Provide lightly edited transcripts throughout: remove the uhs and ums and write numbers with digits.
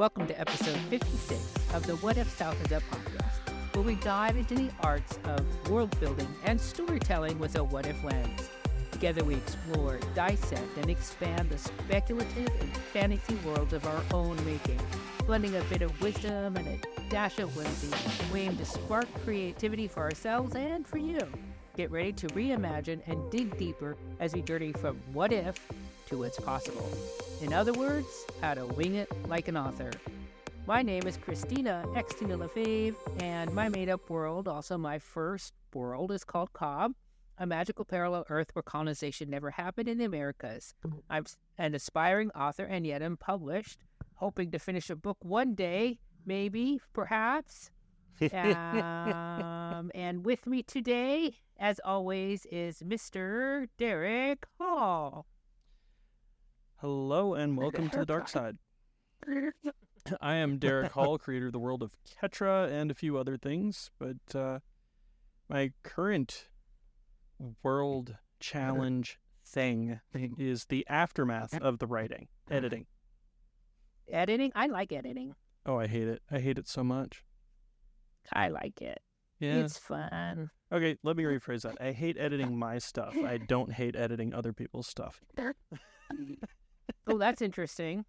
Welcome to episode 56 of the What If South is Up podcast, where we dive into the arts of world building and storytelling with a what if lens. Together we explore, dissect, and expand the speculative and fantasy worlds of our own making, blending a bit of wisdom and a dash of whimsy. We aim to spark creativity for ourselves and for you. Get ready to reimagine and dig deeper as we journey from what if to what's possible. In other words, how to wing it like an author. My name is Christina Xtina LaFave, and my made-up world, also my first world, is called Cobb, a magical parallel Earth where colonization never happened in the Americas. I'm an aspiring author and yet unpublished, hoping to finish a book one day, maybe, perhaps. And with me today, as always, is Mr. Derek Hall. Hello and welcome to the dark side. I am Derek Hall, creator of the world of Ketra and a few other things, but my current world challenge thing is the aftermath of the writing, editing. Editing? I like editing. Oh, I hate it. I hate it so much. I like it. Yeah. It's fun. Okay, let me rephrase that. I hate editing my stuff. I don't hate editing other people's stuff. Oh, that's interesting.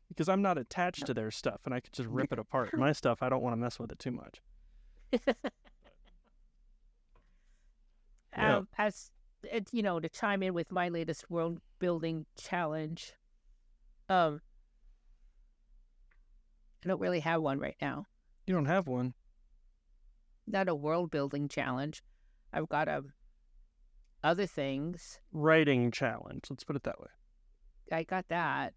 Because I'm not attached to their stuff, and I could just rip it apart. My stuff, I don't want to mess with it too much. As it's, to chime in with my latest world building challenge, I don't really have one right now. You don't have one? Not a world building challenge. I've got other things. Writing challenge. Let's put it that way. I got that.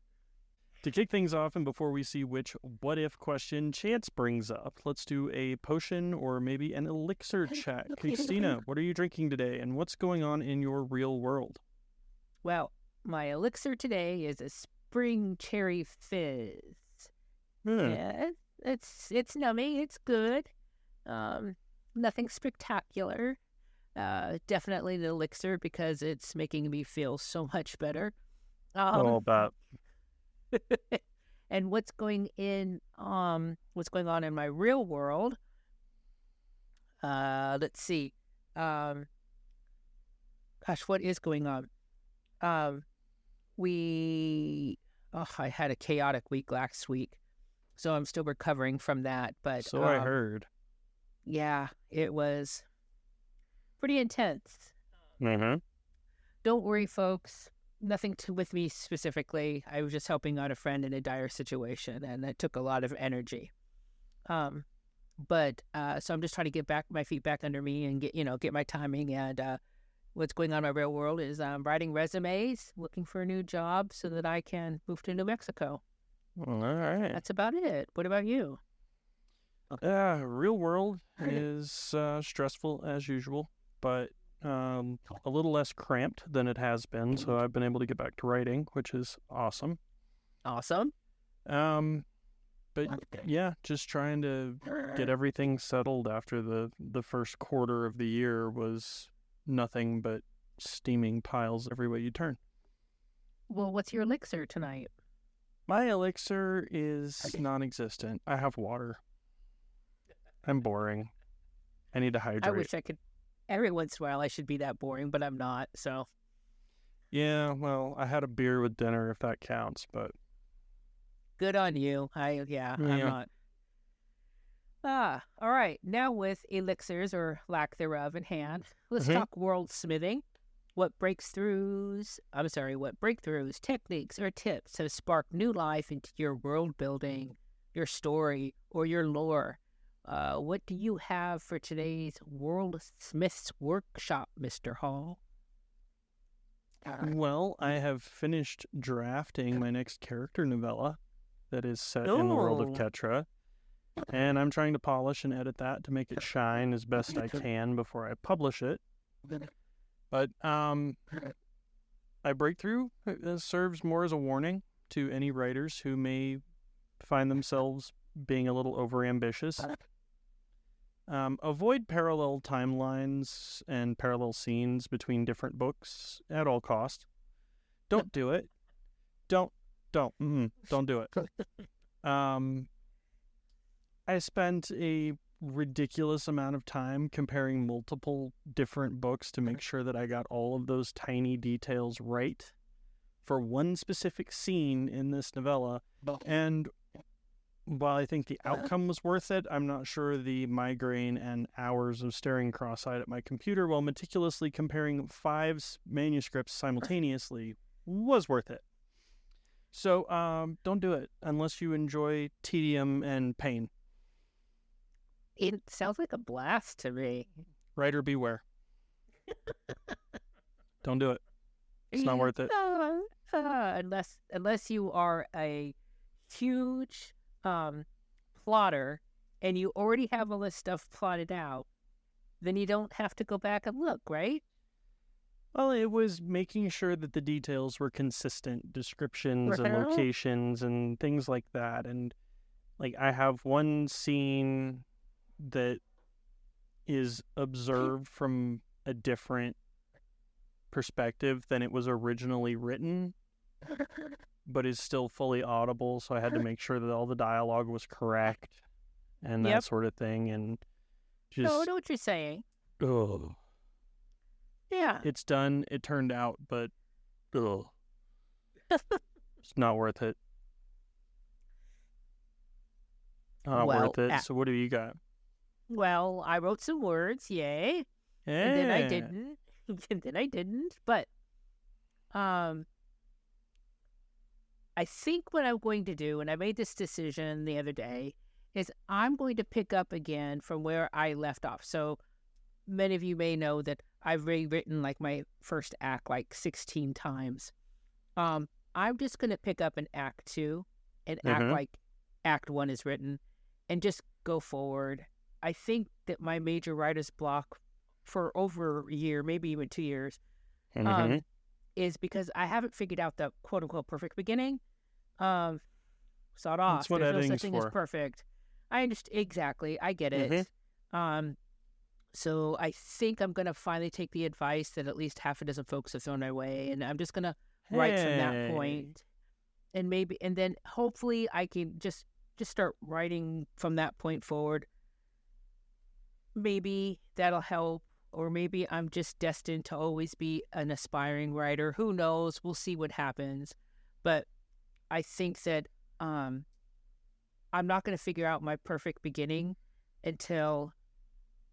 To kick things off, and before we see which what-if question Chance brings up, let's do a potion or maybe an elixir check. Christina, what are you drinking today, and what's going on in your real world? Well, my elixir today is a spring cherry fizz. Yeah, it's nummy. It's good. Nothing spectacular. Definitely the elixir because it's making me feel so much better. About. And what's going on in my real world? Let's see. What is going on? I had a chaotic week last week, so I'm still recovering from that. But so I heard. Yeah, it was pretty intense. Mm-hmm. Don't worry, folks. Nothing with me specifically. I was just helping out a friend in a dire situation, and it took a lot of energy. So I'm just trying to get my feet back under me and get my timing. And what's going on in my real world is I'm writing resumes, looking for a new job so that I can move to New Mexico. All right. That's about it. What about you? Real world is stressful as usual, but a little less cramped than it has been, so I've been able to get back to writing, which is awesome. Awesome. But yeah, just trying to get everything settled after the first quarter of the year was nothing but steaming piles every way you turn. Well, what's your elixir tonight? My elixir is non-existent. I have water. I'm boring. I need to hydrate. I wish I could. Every once in a while, I should be that boring, but I'm not, so. Yeah, well, I had a beer with dinner, if that counts, but. Good on you. I'm not. All right. Now with elixirs, or lack thereof, in hand, let's talk world smithing. What breakthroughs, techniques, or tips have sparked new life into your world building, your story, or your lore? What do you have for today's World Smiths Workshop, Mr. Hall? Well, I have finished drafting my next character novella that is set in the world of Ketra, and I'm trying to polish and edit that to make it shine as best I can before I publish it. But my breakthrough serves more as a warning to any writers who may find themselves being a little overambitious. Avoid parallel timelines and parallel scenes between different books at all costs. Don't do it. Don't do it. I spent a ridiculous amount of time comparing multiple different books to make sure that I got all of those tiny details right for one specific scene in this novella. And while I think the outcome was worth it, I'm not sure the migraine and hours of staring cross-eyed at my computer while meticulously comparing 5 manuscripts simultaneously was worth it. So don't do it unless you enjoy tedium and pain. It sounds like a blast to me. Writer beware. Don't do it. It's not worth it. Unless you are a huge plotter and you already have all this stuff plotted out, then you don't have to go back and look, right? Well, it was making sure that the details were consistent, descriptions and locations and things like that. And like I have one scene that is observed from a different perspective than it was originally written, but is still fully audible, so I had to make sure that all the dialogue was correct and that sort of thing. And just I know what you're saying. Ugh. Yeah. It's done, it turned out, but ugh. It's not worth it. Not worth it. So what do you got? Well, I wrote some words, yay. And then I didn't. And then I didn't. But I think what I'm going to do, and I made this decision the other day, is I'm going to pick up again from where I left off. So many of you may know that I've rewritten like my first act like 16 times. I'm just going to pick up in Act 2 and act like Act 1 is written and just go forward. I think that my major writer's block for over a year, maybe even 2 years, is because I haven't figured out the quote-unquote perfect beginning. Sawed off. That's what There's no editing's such thing for. as perfect. I understand. Exactly. I get it. So I think I'm going to finally take the advice that at least half a dozen folks have thrown my way, and I'm just going to write from that point. And then hopefully I can just start writing from that point forward. Maybe that'll help, or maybe I'm just destined to always be an aspiring writer. Who knows? We'll see what happens. But I think that I'm not going to figure out my perfect beginning until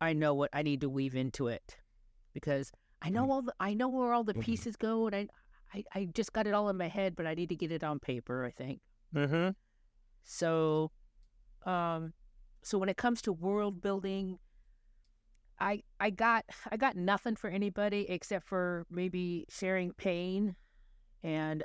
I know what I need to weave into it, because I know where all the pieces go, and I just got it all in my head, but I need to get it on paper, I think. So when it comes to world building, I got nothing for anybody except for maybe sharing pain and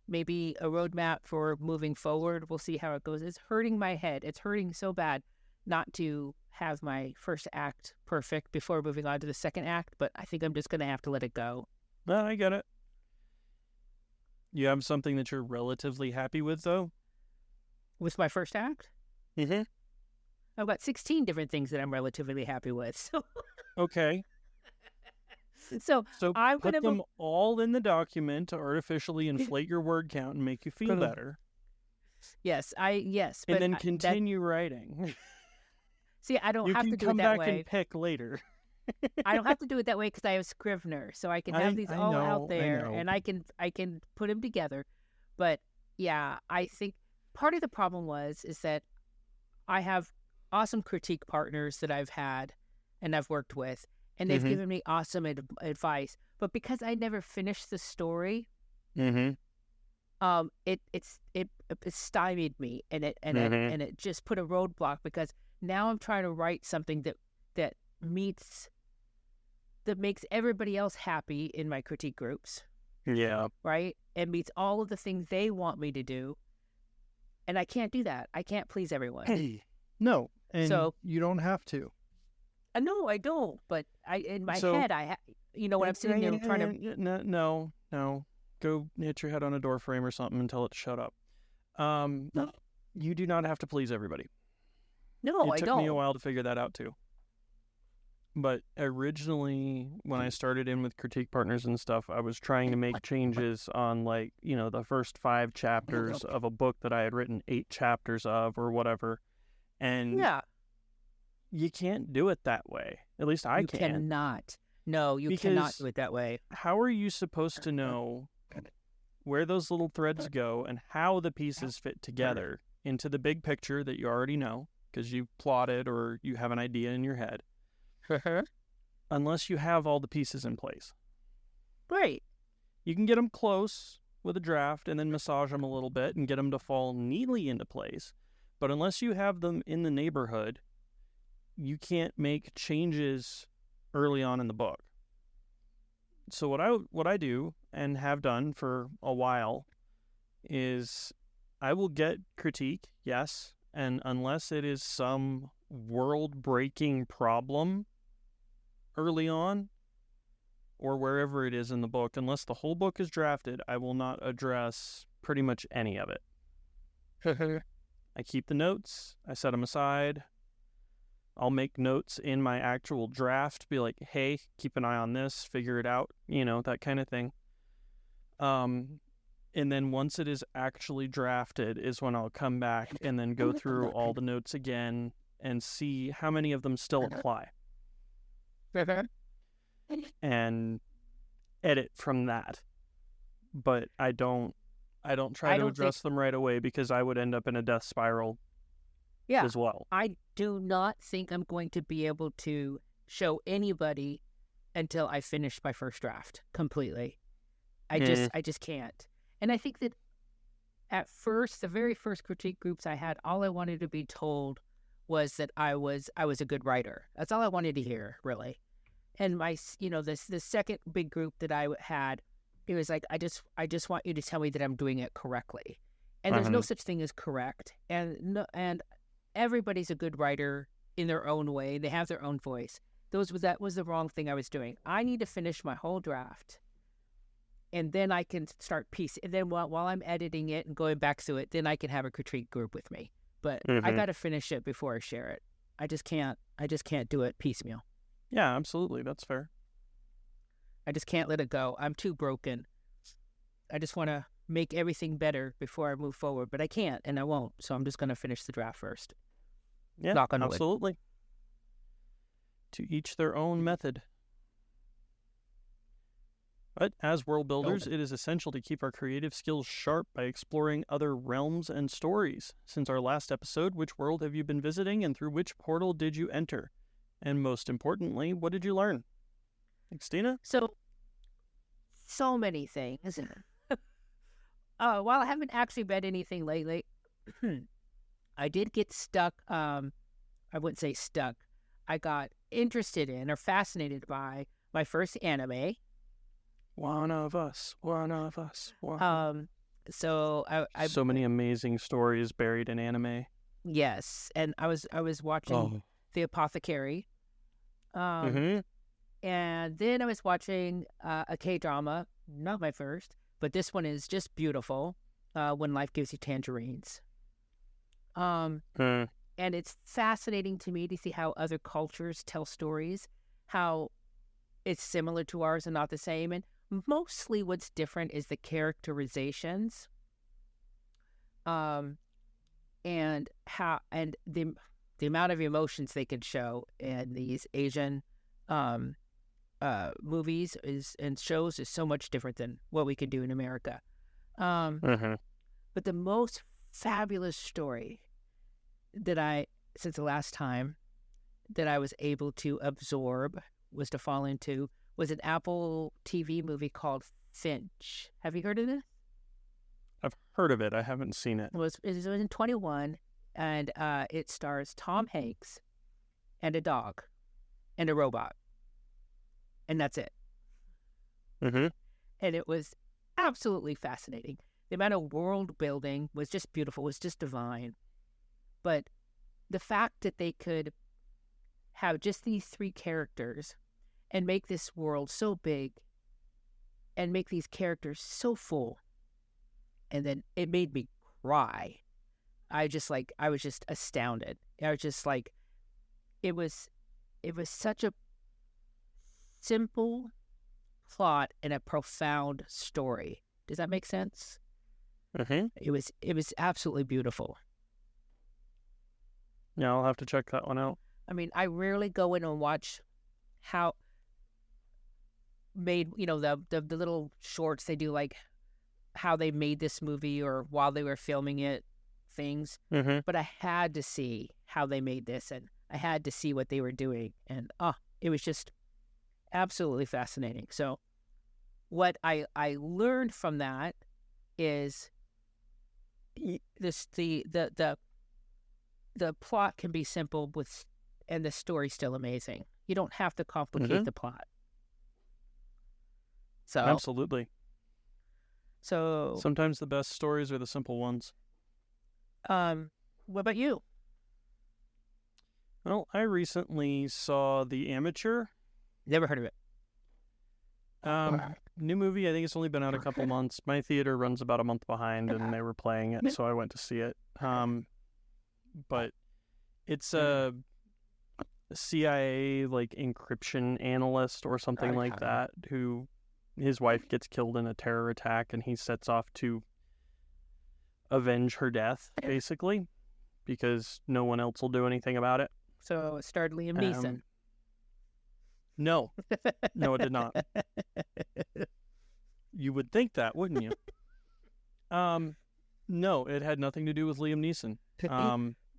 maybe a roadmap for moving forward. We'll see how it goes. It's hurting my head. It's hurting so bad not to have my first act perfect before moving on to the second act, but I think I'm just going to have to let it go. No, I get it. You have something that you're relatively happy with, though? With my first act? I've got 16 different things that I'm relatively happy with. So okay. So I'm put gonna them all in the document to artificially inflate your word count and make you feel better. Yes. And then continue writing. See, I don't have to do it that way. You can come back and pick later. I don't have to do it that way because I have Scrivener, so I can have these all out there, and I can put them together. But yeah, I think part of the problem is that I have awesome critique partners that I've had and I've worked with, and they've given me awesome advice. But because I never finished the story, it stymied me, and it just put a roadblock, because now I'm trying to write something that makes everybody else happy in my critique groups. Yeah. Right? And meets all of the things they want me to do. And I can't do that. I can't please everyone. Hey, no. And so, you don't have to. No, I don't. But in my head, when I'm sitting there trying to... No. Go hit your head on a door frame or something and tell it to shut up. No. You do not have to please everybody. No, I don't. It took me a while to figure that out, too. But originally, when I started in with critique partners and stuff, I was trying to make changes on, like, the first 5 chapters of a book that I had written 8 chapters of or whatever. And Yeah. you can't do it that way. At least I You can't. cannot. No, you cannot do it that way. How are you supposed to know where those little threads go and how the pieces fit together into the big picture that you already know because you've plotted or you have an idea in your head? Unless you have all the pieces in place. Right. You can get them close with a draft and then massage them a little bit and get them to fall neatly into place. But unless you have them in the neighborhood, you can't make changes early on in the book. So what I do and have done for a while is I will get critique, yes, and unless it is some world-breaking problem early on or wherever it is in the book, unless the whole book is drafted, I will not address pretty much any of it. I keep the notes, I set them aside. I'll make notes in my actual draft, be like, hey, keep an eye on this, figure it out, that kind of thing. And then once it is actually drafted is when I'll come back and then go through all the notes again and see how many of them still apply. And edit from that. But I don't try to address them right away because I would end up in a death spiral as well. I do not think I'm going to be able to show anybody until I finish my first draft completely. I just can't. And I think that at first, the very first critique groups I had, all I wanted to be told was that I was a good writer. That's all I wanted to hear, really. And my, the second big group that I had, it was like, I just want you to tell me that I'm doing it correctly. And there's no such thing as correct. And everybody's a good writer in their own way. They have their own voice. That was the wrong thing I was doing. I need to finish my whole draft. And then I can start piecing. And then while I'm editing it and going back to it, then I can have a critique group with me. But I got to finish it before I share it. I just can't do it piecemeal. Yeah, absolutely. That's fair. I just can't let it go. I'm too broken. I just want to make everything better before I move forward, but I can't and I won't. So I'm just going to finish the draft first. Yeah, knock on wood. Absolutely. To each their own method. But as world builders, it is essential to keep our creative skills sharp by exploring other realms and stories. Since our last episode, which world have you been visiting and through which portal did you enter? And most importantly, what did you learn? Christina? So many things. While I haven't actually read anything lately, I did get stuck. I wouldn't say stuck. I got interested in or fascinated by my first anime. One of us. So I so many amazing stories buried in anime. Yes, and I was watching The Apothecary. And then I was watching a K-drama, not my first, but this one is just beautiful, When Life Gives You Tangerines. And it's fascinating to me to see how other cultures tell stories, how it's similar to ours and not the same. And mostly what's different is the characterizations, and the amount of emotions they can show in these Asian movies and shows is so much different than what we can do in America. But the most fabulous story since the last time that I was able to absorb was an Apple TV movie called Finch. Have you heard of this? I've heard of it. I haven't seen it. It was in 21, and it stars Tom Hanks and a dog and a robot. And that's it. And it was absolutely fascinating. The amount of world building was just beautiful, was just divine. But the fact that they could have just these 3 characters and make this world so big and make these characters so full, and then it made me cry. I was just astounded. I was just like, it was such a simple plot and a profound story. Does that make sense? Mm-hmm. It was absolutely beautiful. Yeah, I'll have to check that one out. I mean, I rarely go in and watch how made, the little shorts they do, like how they made this movie or while they were filming it, things. Mm-hmm. But I had to see how they made this, and I had to see what they were doing, and it was just absolutely fascinating. So what I learned from that is the plot can be simple and the story's still amazing. You don't have to complicate the plot. So absolutely. So sometimes the best stories are the simple ones. What about you? Well, I recently saw The Amateur. Never heard of it. New movie. I think it's only been out a couple months. My theater runs about a month behind, and they were playing it, so I went to see it. But it's a CIA like encryption analyst or something like that who his wife gets killed in a terror attack, and he sets off to avenge her death, basically, because no one else will do anything about it. So it starred Liam Neeson. No, it did not. You would think that, wouldn't you? No, it had nothing to do with Liam Neeson.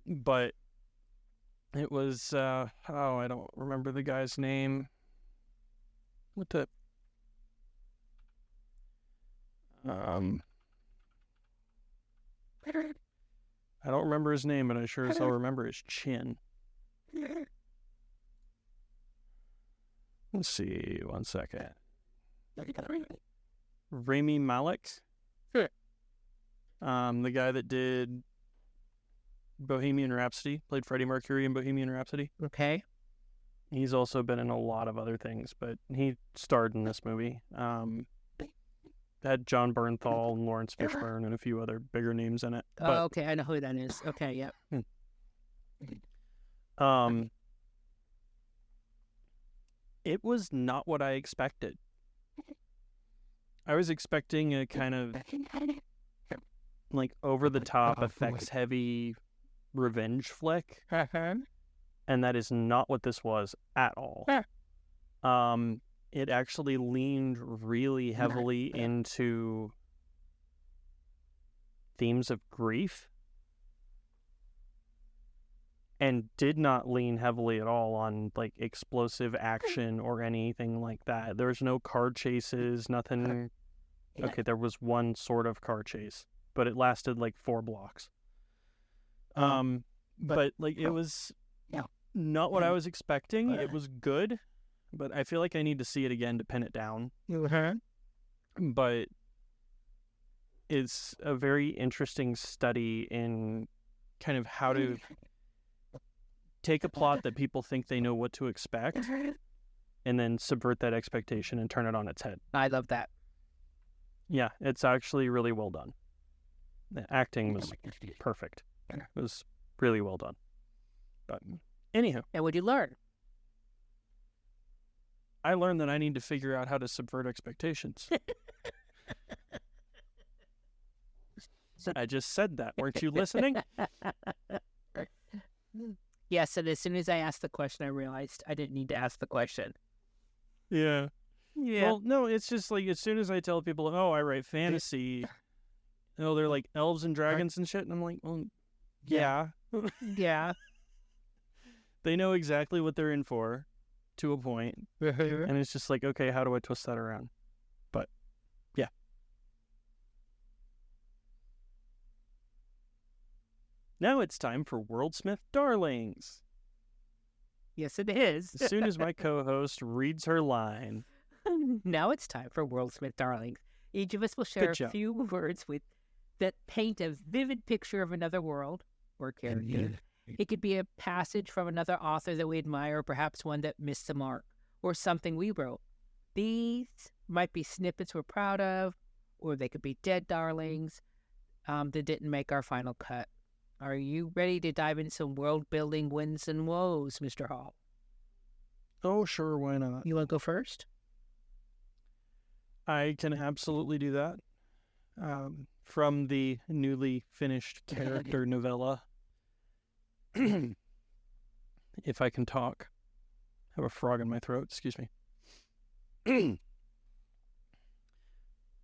But it was, I don't remember the guy's name. I don't remember his name, but I sure as hell remember his chin. Let's see, 1 second. Rami Malek. Sure. The guy that did Bohemian Rhapsody, played Freddie Mercury in Bohemian Rhapsody. Okay. He's also been in a lot of other things, but he starred in this movie. Had John Bernthal and Lawrence Fishburne and a few other bigger names in it. Oh, okay, I know who that is. Okay, yep. It was not what I expected. I was expecting a kind of like over-the-top, effects-heavy revenge flick, and that is not what this was at all. It actually leaned really heavily into themes of grief and did not lean heavily at all on like explosive action or anything like that. There's no car chases, nothing. Okay, there was one sort of car chase, but it lasted like 4 blocks. But like it was not what I was expecting. It was good, but I feel like I need to see it again to pin it down. But it's a very interesting study in kind of how to take a plot that people think they know what to expect and then subvert that expectation and turn it on its head. I love that. Yeah, it's actually really well done. The acting was perfect. It was really well done. But anyhow. And what'd you learn? I learned that I need to figure out how to subvert expectations. I just said that. Weren't you listening? Yes, and as soon as I asked the question, I realized I didn't need to ask the question. Yeah. Well, no, it's just like as soon as I tell people, oh, I write fantasy, they're like elves and dragons and shit. And I'm like, well, yeah. Yeah. They know exactly what they're in for to a point. And it's just like, okay, how do I twist that around? But, yeah. Now it's time for Worldsmith Darlings. Yes, it is. As soon as my co-host reads her line. Now it's time for Worldsmith Darlings. Each of us will share a few words that paint a vivid picture of another world or character. It could be a passage from another author that we admire, or perhaps one that missed the mark, or something we wrote. These might be snippets we're proud of, or they could be dead darlings that didn't make our final cut. Are you ready to dive into some world-building wins and woes, Mr. Hall? Oh, sure, why not? You want to go first? I can absolutely do that. From the newly finished character novella, If I Can Talk. I have a frog in my throat, excuse me.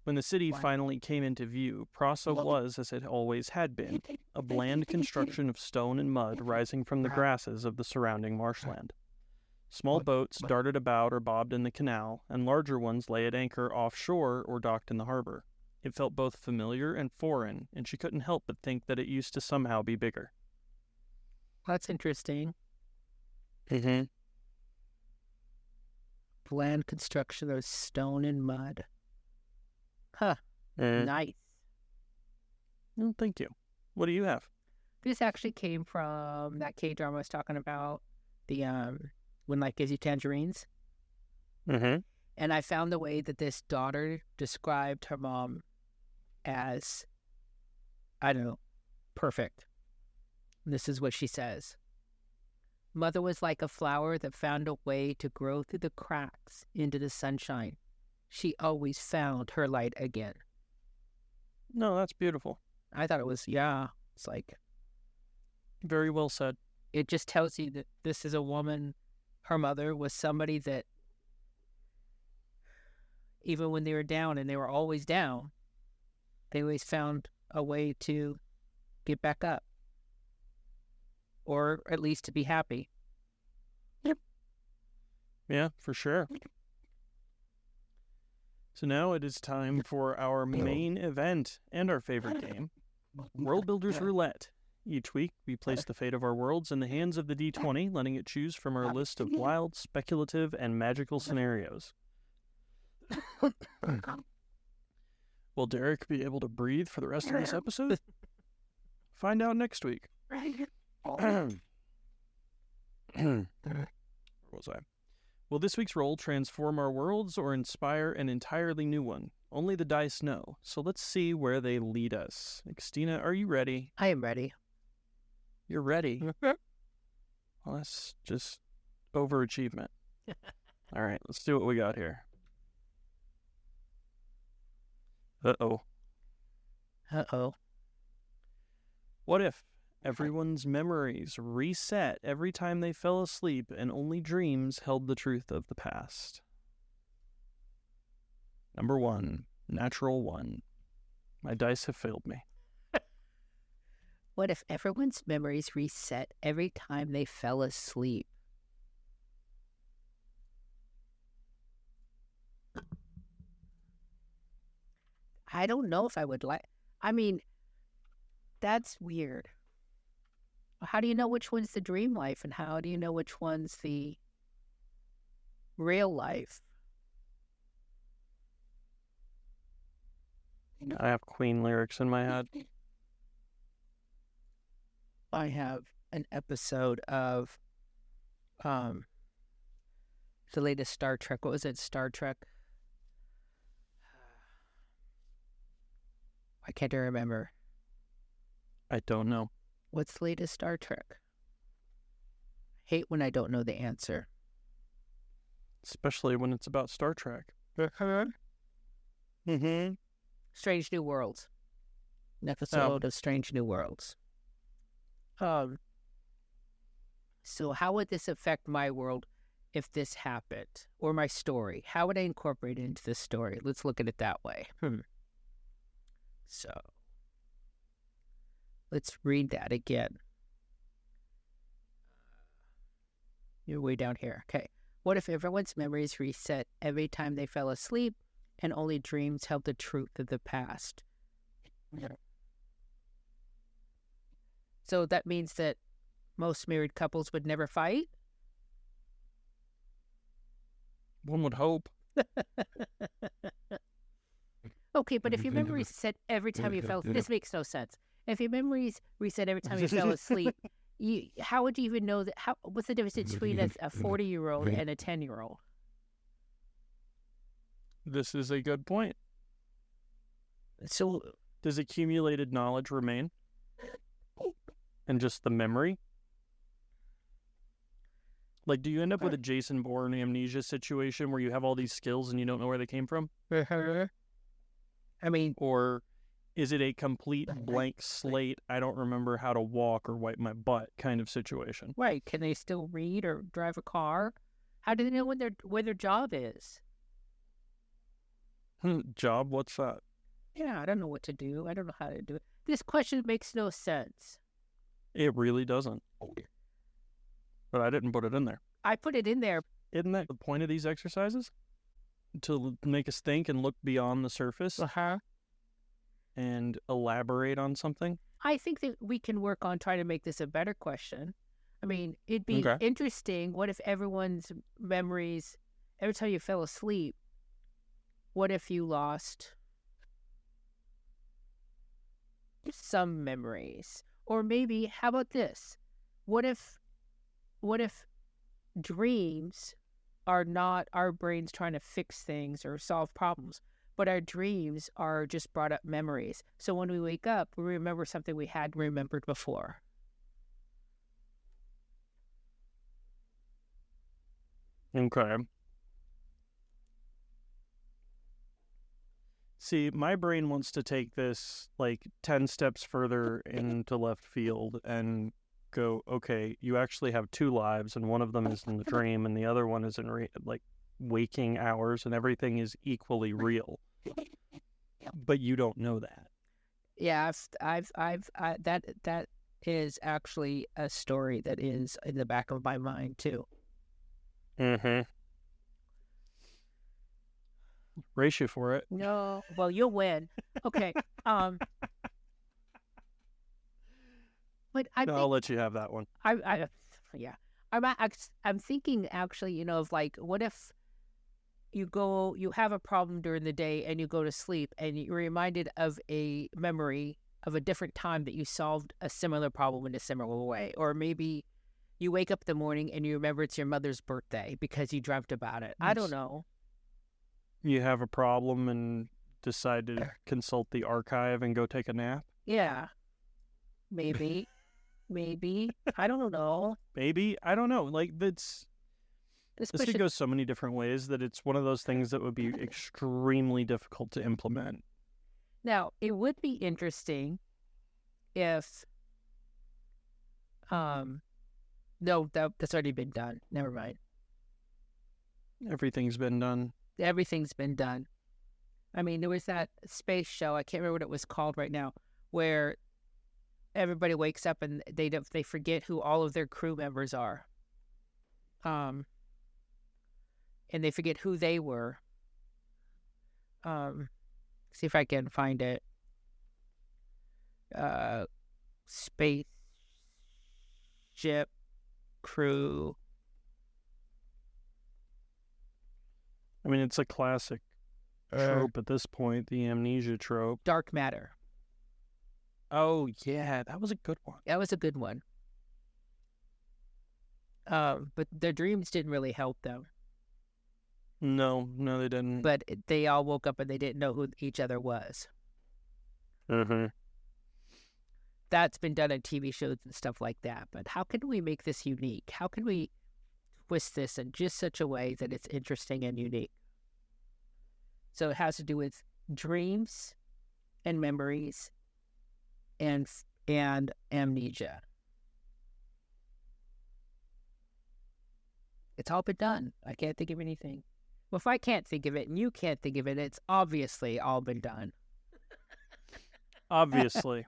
When the city finally came into view, Prasa was, as it always had been, a bland construction of stone and mud rising from the grasses of the surrounding marshland. Small boats darted about or bobbed in the canal, and larger ones lay at anchor offshore or docked in the harbor. It felt both familiar and foreign, and she couldn't help but think that it used to somehow be bigger. That's interesting. Mm-hmm. Bland construction of stone and mud. Huh. Nice. Well, thank you. What do you have? This actually came from that K-drama I was talking about, the When Life Gives You Tangerines. Mm-hmm. And I found the way that this daughter described her mom as, I don't know, perfect. This is what she says. Mother was like a flower that found a way to grow through the cracks into the sunshine. She always found her light again. No, that's beautiful. I thought it was, it's like... Very well said. It just tells you that this is a woman, her mother was somebody that even when they were down, and they were always down, they always found a way to get back up. Or at least to be happy. Yep. Yeah, for sure. So now it is time for our main event and our favorite game, World Builders Roulette. Each week, we place the fate of our worlds in the hands of the D20, letting it choose from our list of wild, speculative, and magical scenarios. Will Derek be able to breathe for the rest of this episode? Find out next week. Where was I? Will this week's roll transform our worlds or inspire an entirely new one? Only the dice know, so let's see where they lead us. Xtina, are you ready? I am ready. You're ready? Well, that's just overachievement. All right, let's see what we got here. Uh-oh. Uh-oh. What if everyone's memories reset every time they fell asleep and only dreams held the truth of the past? Number 1, natural 1. My dice have failed me. What if everyone's memories reset every time they fell asleep? I don't know if I would like... I mean, that's weird. How do you know which one's the dream life, and how do you know which one's the real life? I have Queen lyrics in my head. I have an episode of the latest Star Trek. What was it? Star Trek? Why can't I remember? I don't know. What's the latest Star Trek? Hate when I don't know the answer. Especially when it's about Star Trek. Mm-hmm. Strange New Worlds. An episode of Strange New Worlds. So how would this affect my world if this happened? Or my story? How would I incorporate it into this story? Let's look at it that way. So, let's read that again. You're way down here. Okay. What if everyone's memories reset every time they fell asleep and only dreams held the truth of the past? So that means that most married couples would never fight? One would hope. Okay, but if your memories reset every time you fell asleep, this makes no sense. If your memories reset every time you fell asleep, how would you even know that? What's the difference between a 40-year-old and a 10-year-old? This is a good point. So, does accumulated knowledge remain? And just the memory? Like, do you end up with a Jason Bourne amnesia situation where you have all these skills and you don't know where they came from? I mean, Or is it a complete blank slate, I don't remember how to walk or wipe my butt kind of situation? right? Can they still read or drive a car? How do they know where their job is? Job? What's that? Yeah, I don't know what to do. I don't know how to do it. This question makes no sense. It really doesn't. But I didn't put it in there. I put it in there. Isn't that the point of these exercises? To make us think and look beyond the surface and elaborate on something? I think that we can work on trying to make this a better question. I mean, it'd be interesting. What if everyone's memories, every time you fell asleep, what if you lost some memories? Or maybe, how about this? What if dreams are not our brains trying to fix things or solve problems, but our dreams are just brought up memories. So when we wake up, we remember something we hadn't remembered before. Okay. See, my brain wants to take this like 10 steps further into left field and go, okay, you actually have 2 lives, and one of them is in the dream and the other one is in waking hours, and everything is equally real. But you don't know that. Yeah, that is actually a story that is in the back of my mind too. Race you for it. No, well, you'll win. Okay. But I'll let you have that one. Yeah. I'm thinking actually, of like, what if you have a problem during the day and you go to sleep and you're reminded of a memory of a different time that you solved a similar problem in a similar way. Or maybe you wake up in the morning and you remember it's your mother's birthday because you dreamt about it. I don't know. You have a problem and decide to consult the archive and go take a nap? Yeah. Maybe. I don't know. Maybe. I don't know. Like, this could go so many different ways that it's one of those things that would be extremely difficult to implement. Now, it would be interesting if, no, that's already been done. Never mind. Everything's been done. Everything's been done. I mean, there was that space show, I can't remember what it was called right now, where everybody wakes up and they forget who all of their crew members are. And they forget who they were. See if I can find it. Spaceship crew. I mean, it's a classic trope at this point, the amnesia trope. Dark Matter. Oh, yeah, that was a good one. That was a good one. But their dreams didn't really help them. No, they didn't. But they all woke up and they didn't know who each other was. That's been done in TV shows and stuff like that. But how can we make this unique? How can we twist this in just such a way that it's interesting and unique? So it has to do with dreams and memories and amnesia. It's all been done. I can't think of anything. Well, if I can't think of it and you can't think of it, it's obviously all been done. Obviously.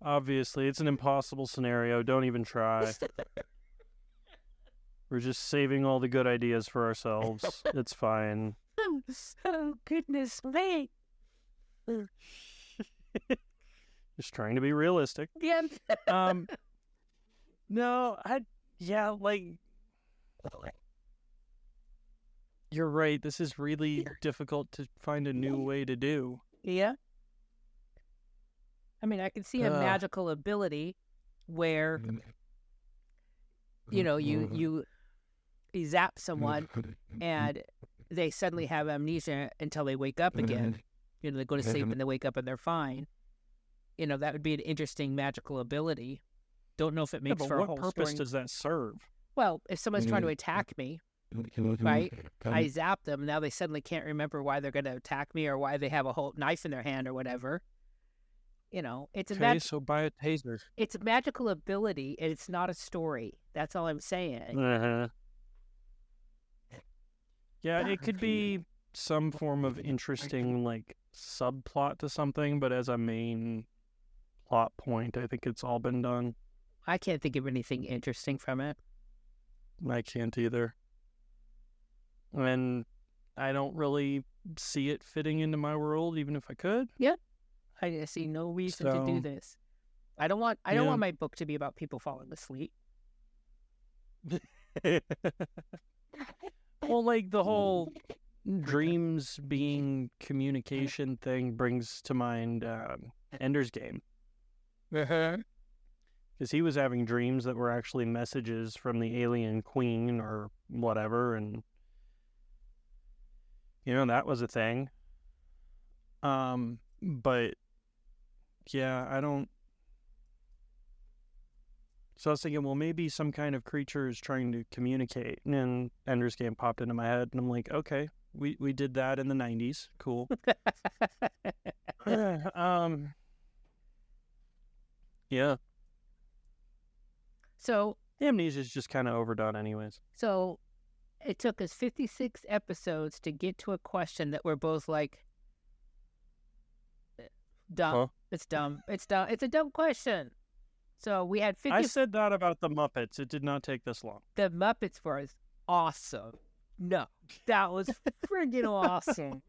Obviously. It's an impossible scenario. Don't even try. We're just saving all the good ideas for ourselves. It's fine. Oh, goodness me. Just trying to be realistic. Yeah. No, you're right. This is really difficult to find a new way to do. Yeah. I mean, I can see a magical ability where, you zap someone and they suddenly have amnesia until they wake up again. They go to sleep and they wake up and they're fine. That would be an interesting magical ability. Don't know if it makes for a whole what purpose story. does that serve? Well, if someone's trying to attack me, right? I zap them. Now they suddenly can't remember why they're going to attack me or why they have a whole knife in their hand or whatever. You know, so buy a taser. It's a magical ability, and it's not a story. That's all I'm saying. Uh-huh. Yeah, it could be some form of interesting, like, subplot to something, but as a main plot point, I think it's all been done. I can't think of anything interesting from it. I can't either. And I don't really see it fitting into my world, even if I could. Yeah. I see no reason to do this. I don't want my book to be about people falling asleep. Well, like the whole dreams being communication thing brings to mind Ender's Game. Because he was having dreams that were actually messages from the alien queen or whatever, and that was a thing. But yeah, I don't. So I was thinking, well, maybe some kind of creature is trying to communicate, and Ender's Game popped into my head, and I'm like, okay, we did that in the 90s, cool. Yeah. So Amnesia is just kind of overdone, anyways. So it took us 56 episodes to get to a question that we're both like, dumb. Huh? It's dumb. It's dumb. It's a dumb question. So we had 50. I said that about the Muppets. It did not take this long. The Muppets were awesome. No, that was friggin' awesome.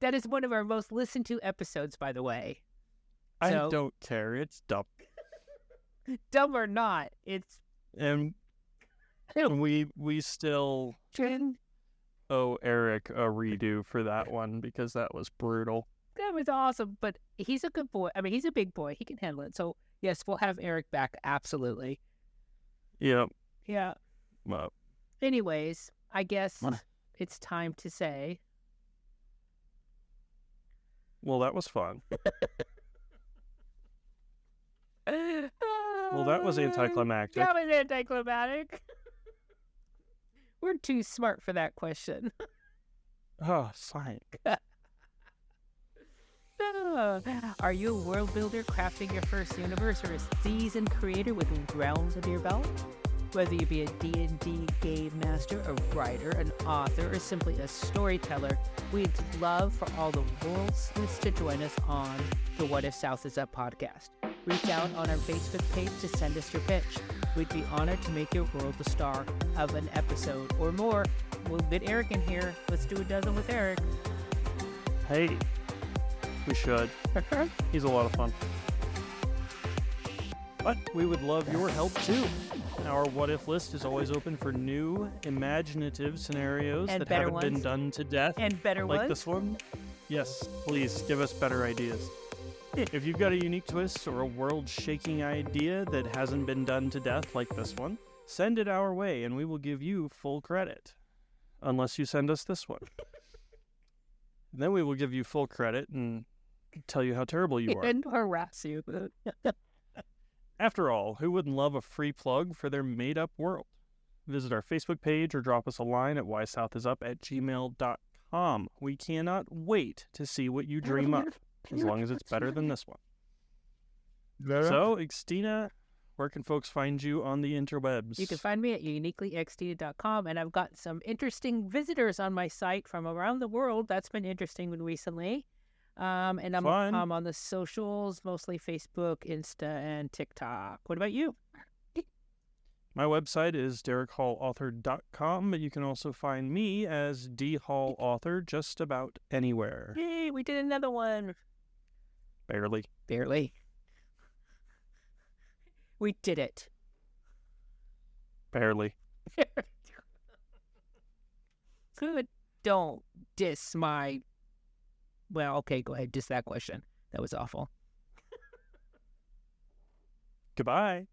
That is one of our most listened to episodes, by the way. I don't care. It's dumb. Dumb or not, it's. And we still owe Eric a redo for that one because that was brutal. That was awesome, but he's a good boy. I mean, he's a big boy. He can handle it. So, yes, we'll have Eric back. Absolutely. Yep. Yeah. Well. Anyways, I guess it's time to say. Well, that was fun. Well, that was anticlimactic. That was anticlimactic. We're too smart for that question. Oh, fine. Are you a world builder crafting your first universe, or a seasoned creator with realms under your belt? Whether you be a D&D game master, a writer, an author, or simply a storyteller, we'd love for all the worldsmiths to join us on the What If South Is Up podcast. Reach out on our Facebook page to send us your pitch. We'd be honored to make your world the star of an episode or more. We'll get Eric in here. Let's do a dozen with Eric. Hey. We should. He's a lot of fun. But we would love your help too. Our what if list is always open for new, imaginative scenarios and that haven't ones. Been done to death. And better like ones. This one. Yes, please give us better ideas. If you've got a unique twist or a world-shaking idea that hasn't been done to death like this one, send it our way and we will give you full credit. Unless you send us this one. Then we will give you full credit and tell you how terrible you are. And harass you. After all, who wouldn't love a free plug for their made-up world? Visit our Facebook page or drop us a line at whysouthisUp@gmail.com. We cannot wait to see what you dream up, as long as it's better than this one. So, Xtina, where can folks find you on the interwebs? You can find me at uniquelyxtina.com, and I've got some interesting visitors on my site from around the world. That's been interesting recently. And I'm on the socials, mostly Facebook, Insta, and TikTok. What about you? My website is DerekHallAuthor.com, but you can also find me as DHallAuthor just about anywhere. Yay, we did another one. Barely. We did it. Barely. Good. Don't diss my... Well, okay, go ahead. Diss that question. That was awful. Goodbye.